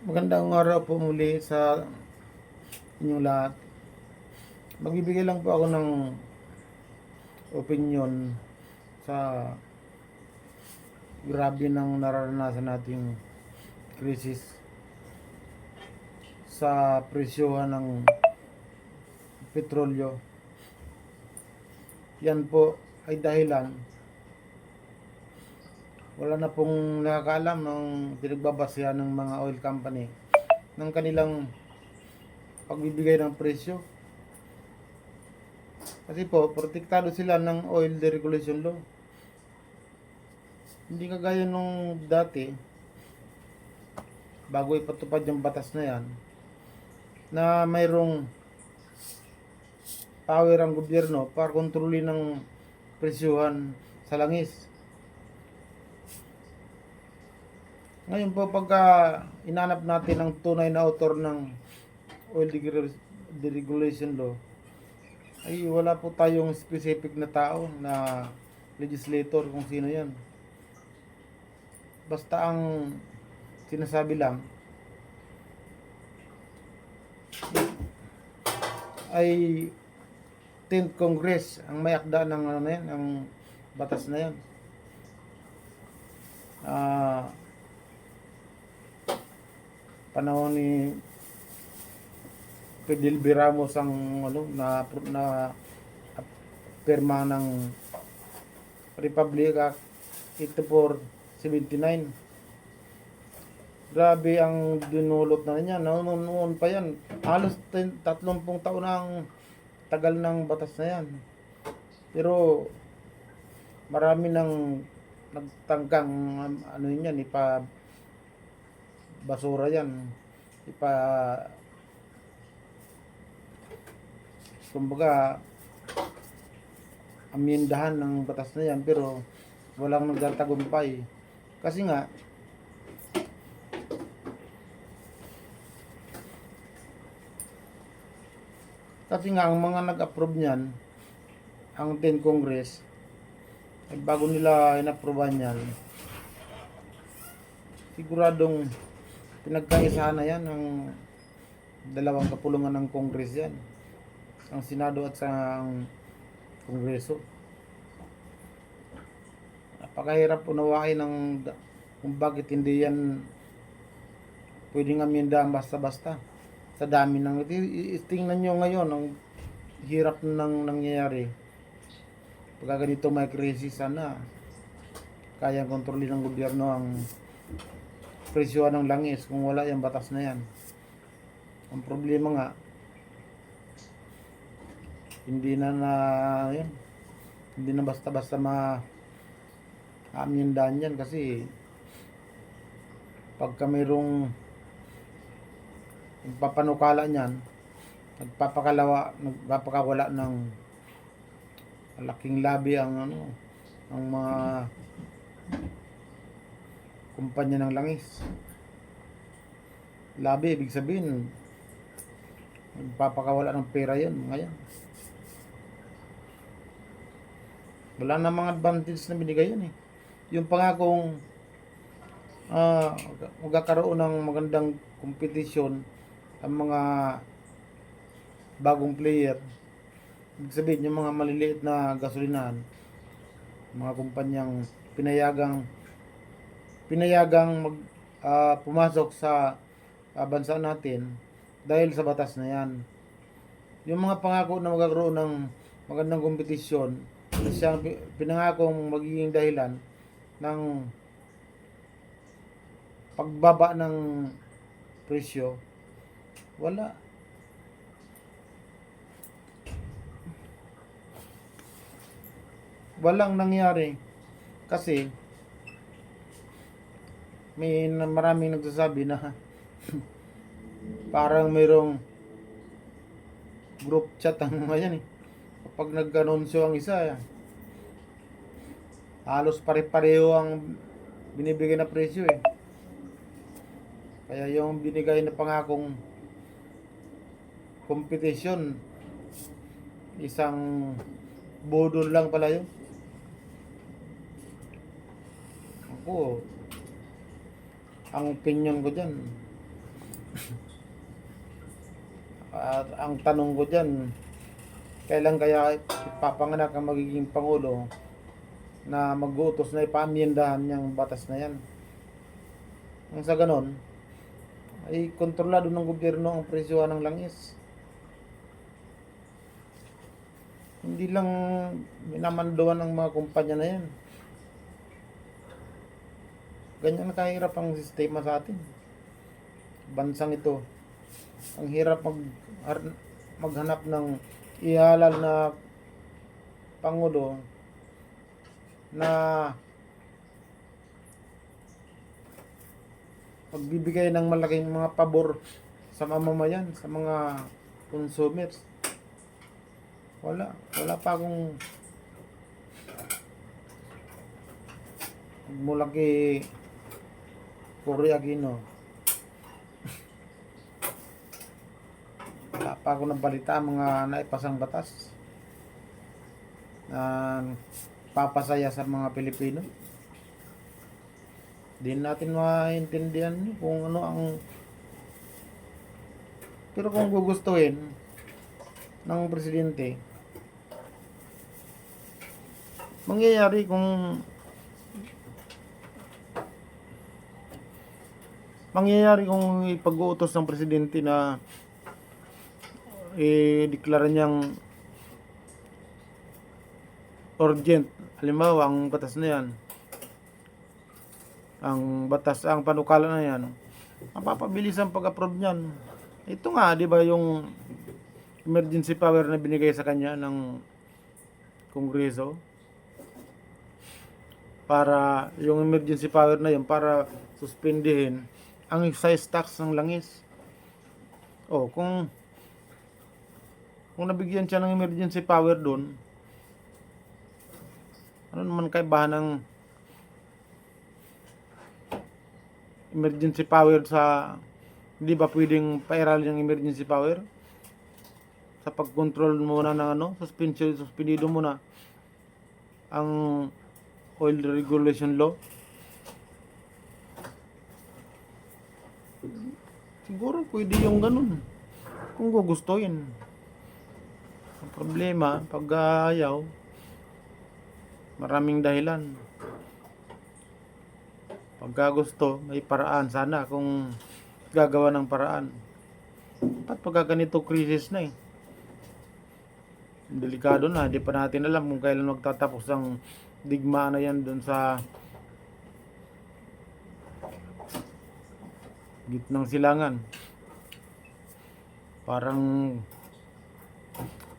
Magandang araw po muli sa inyong lahat. Magbibigay lang po ako ng opinion sa grabe ng nararanasan nating krisis sa presyohan ng petrolyo. Yan po ay dahilan, wala na pong nakakaalam ng pinagbabasehan ng mga oil company ng kanilang pagbibigay ng presyo. Kasi po, protektado sila ng oil deregulation law. Hindi kagaya nung dati, bago ipatupad yung batas na yan, na mayroong power ang gobyerno para kontrolin ng presyuhan sa langis. Ngayon po, pagka inanap natin ang tunay na author ng oil deregulation law, ay wala po tayong specific na tao na legislator kung sino yan. Basta ang sinasabi lang ay 10th Congress ang may akda ng ano na yan, ang batas na yan. Panahon ni Fidel Ramos ang na pirma ng Republic Act 8479. Grabe ang dinulot na niya. Noon pa yan. Halos 30 taon na ang tagal ng batas na yan. Pero marami nang nagtangkang ano yan, ipa basura yan. Kumbaga amyendahan ng batas na yan, pero walang nagtatagumpay. Kasi nga ang mga nag-approve niyan, ang 10 Congress, ay bago nila in-approvean yan, siguradong pinagkaisahan na yan ng dalawang kapulungan ng Congress yan, ang Senado at sa Kongreso. Napakahirap unawain ng kung bakit hindi yan pwedeng amyendahan basta-basta. Sa dami ng tingnan nyo ngayon ang hirap ng nangyayari. Pagka ganito may krisis, sana kayang kontrolin ng gobyerno ang presyohan ng langis kung wala yung batas na yan. Ang problema nga, hindi na basta-basta amyendahan yan, kasi pagka mayroong nagpapanukala niyan, nagpapakawala ng malaking labi ang mga kumpanya ng langis. Labi, ibig sabihin nagpapakawala ng pera yun, mga yan. Wala na mga advantage na binigay yan eh. Yung pangakong magkakaroon ng magandang kompetisyon ang mga bagong player, ibig sabihin yung mga maliliit na gasolinahan, mga kumpanyang pinayagang pumasok sa bansa natin dahil sa batas na yan. Yung mga pangako na magkakaroon ng magandang kompetisyon, siyang pinangakong magiging dahilan ng pagbaba ng presyo, walang nangyari. Kasi maraming nagsasabi na parang mayroong group chat ang mga yan eh. Kapag nag-anunsyo ang isa, halos pare-pareho ang binibigay na presyo eh. Kaya yung binigay na pangakong competition, isang budol lang pala yun. Ako, ang opinion ko dyan, At ang tanong ko dyan, kailan kaya ipapanganak ang magiging Pangulo na mag-uutos na ipaamyendahan yung batas na yan? Ang sa ganon, ay kontrolado ng gobyerno ang presyo ng langis. Hindi lang minamanduan ng mga kumpanya na yan. Ganyan kahirap ang sistema sa atin. Bansang ito. Ang hirap maghanap ng ihalal na Pangulo na magbibigay ng malaking mga pabor sa mamamayan, sa mga consumers. Wala pa akong mula kay Cory Aquino. Wala pa ako nabalita mga naipasang batas na papasaya sa mga Pilipino. Di natin maintindihan kung ano ang, pero kung gugustuhin ng presidente, mangyayari kung ipag-uutos ng presidente na i-deklara niyang urgent. Halimbawa, ang batas na yan, ang panukala na yan, mapapabilis ang pag-approve niyan. Ito nga, di ba, yung emergency power na binigay sa kanya ng Kongreso, para yung emergency power na yun para suspendihin ang excise tax ng langis. Kung nabigyan siya ng emergency power doon, ano naman kaibahan ng emergency power sa, hindi ba pwedeng pairalin ng emergency power sa pag-control muna ng suspendido muna ang oil regulation law? Siguro pwede yung ganun kung gugustuhin. Ang problema, pag ayaw, maraming dahilan. Pagka gusto, may paraan sana kung gagawa ng paraan. At pagka ganito krisis na delikado na, di pa natin alam kung kailan magtatapos ang digma na yan dun sa gitnang silangan. Parang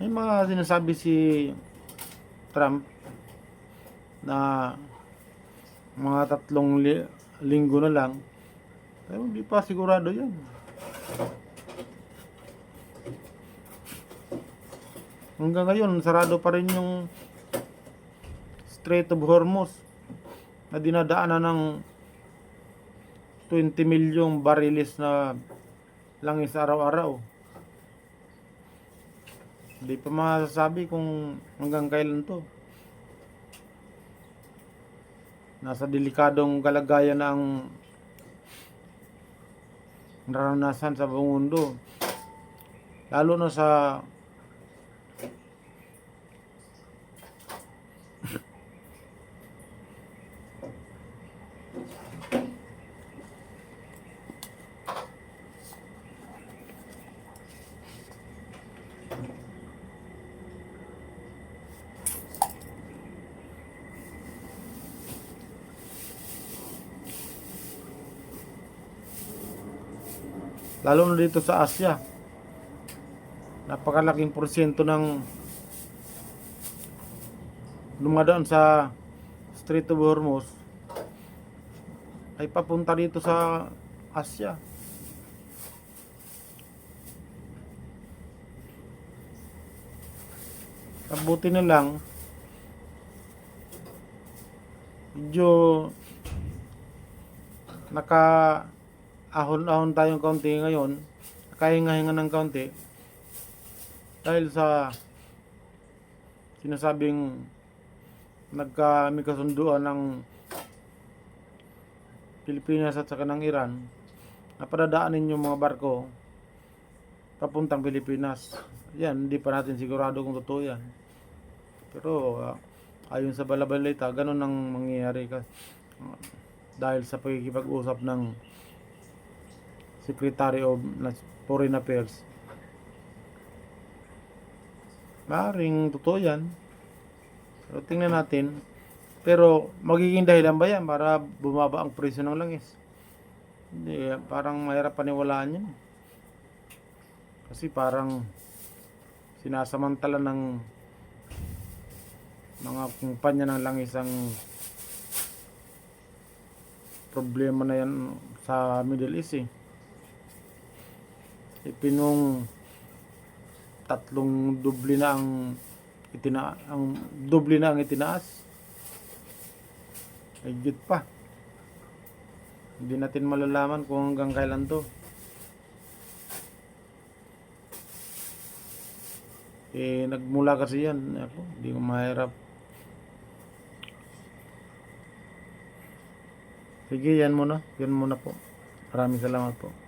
may mga sinasabi si Trump na mga 3 linggo na lang, pero hindi pa sigurado yan. Hanggang ngayon sarado pa rin yung Strait of Hormuz na dinadaanan ng 20 milyong bariles na langis araw-araw. Hindi pa masasabi kung hanggang kailan to. Nasa delikadong kalagayan na ang naranasan sa buong mundo. Lalo na sa lalo na dito sa Asia. Napakalaking porsyento ng dumadaan sa Strait of Hormuz ay papunta dito sa Asia. Kabuti na lang medyo ahon-ahon tayong kaunti ngayon, nakahinga-hinga ng kaunti dahil sa sinasabing may kasunduan ng Pilipinas at saka ng Iran na padadaanin yung mga barko papuntang Pilipinas. Yan, hindi pa natin sigurado kung totoo yan. Pero ayon sa balabalita, ganun ang mangyayari dahil sa pagkikipag-usap ng Secretary of Foreign Affairs. Maaaring totoo yan. Pero tingnan natin. Pero magiging dahilan ba yan para bumaba ang presyo ng langis? Hindi, parang mahirap paniwalaan yun. Kasi parang sinasamantala ng mga kumpanya ng langis ang problema na yan sa Middle East eh. Ipinong tatlong doble na ang doble na ang itinaas. Higit pa. Hindi natin malalaman kung hanggang kailan to. Nagmula kasi yan. Ako, hindi ko mahirap. Sige, yan muna. Yan muna po. Maraming salamat po.